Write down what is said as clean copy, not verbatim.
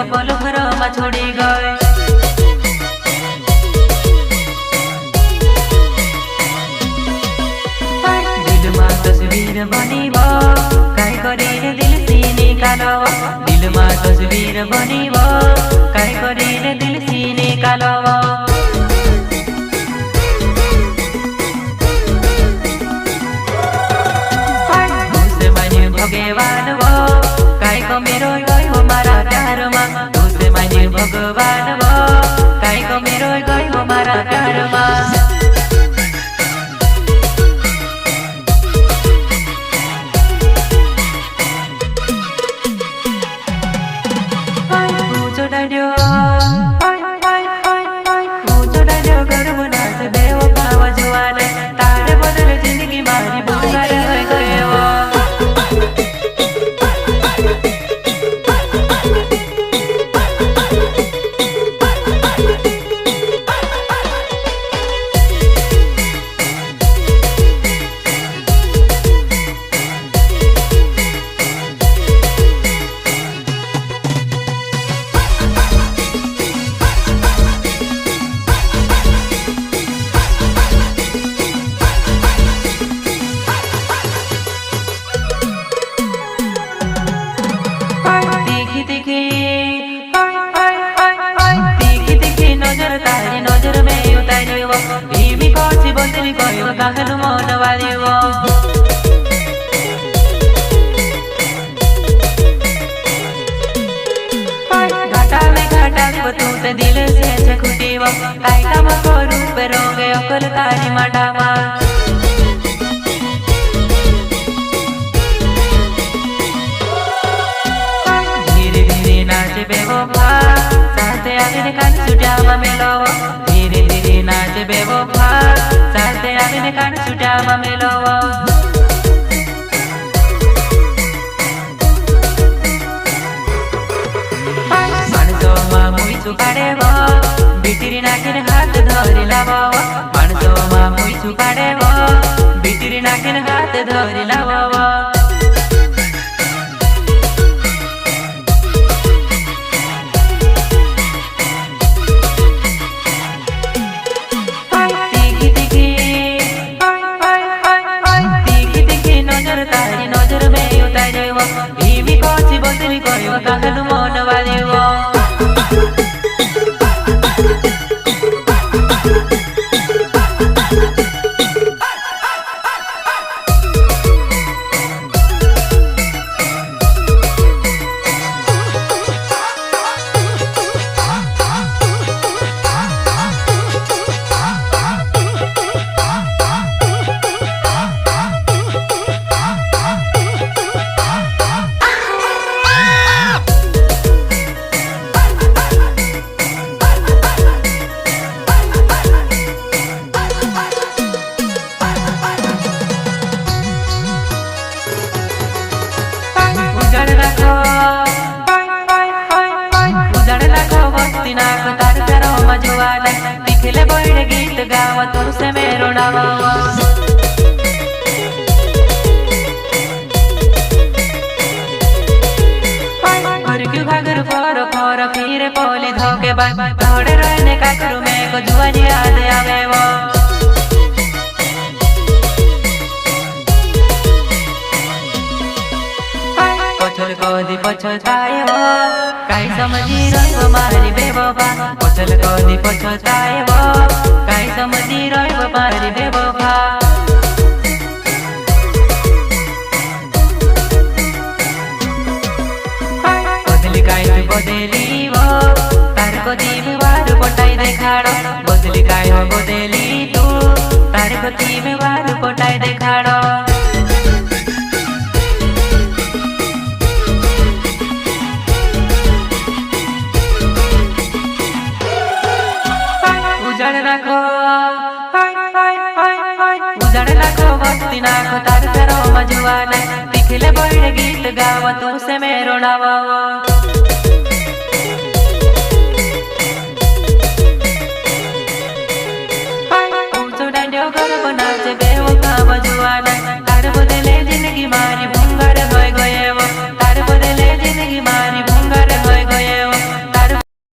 पल भर में छोड़ी गए। दिल में तस्वीर बनीब काई करीने दिल से निकालब, दिल में तस्वीर बनीब काई करीने दिल से निकालब। भगवान वो काई को मेरो गयो मारा प्यार मा, तुझसे माने भगवान वो काई को मेरो गयो मारा प्यार मा। पूछो डालियो गर्व नाच बेवफा वजवाने, तारे बदले जिंदगी मारी बुरा रह गयो। नजर तारी नजर में उतारियो, भीमी कौची बोलती गयो कहनु मन वालियो। घाटा में तू ते दिल से छकुटीव, काई काम करू पे रोगे अकल तारी माडामा। धीरे धीरे नाचे बेवफा साथे आविने कान छुट्यामा मेलव, धीरे धीरे नाचे बेवफा साथे आविने कान छुट्यामा मेलव। मानसोमा मुई छुपाडेव बितिरी नाकिन हात धरि लाव, मानसोमा मुई छुपाडेव बितिरी नाकिन हात धरि लाव। तारी नजर में उतारियो, भीमी कौची बोलती गयो कहनु मन वालियो। दिखले बैठ गीत गावा तुमसे मेरो नावा। घागर फर फिर पोली धोके थोड़े रहने का करू में को जुआनी याद आवे वो। पछल कदी पछताए वो काई समझी रहो मारी बेवफा, पछल कदी पछताए वो काई समझी रहो मारी बेवफा। बदली काई तू बदली वो तार को दीव वार पटाई देखाड़ो, बदली काई हो बदली तू तार को दीव वार पटाई देखाड़ो। उजड़ लाखो बस्ती नाखो तार तेरो मजुआने, दिखले बैठ गीत गावा तुमसे मेरो नावा। पूछो डांडियो गर्व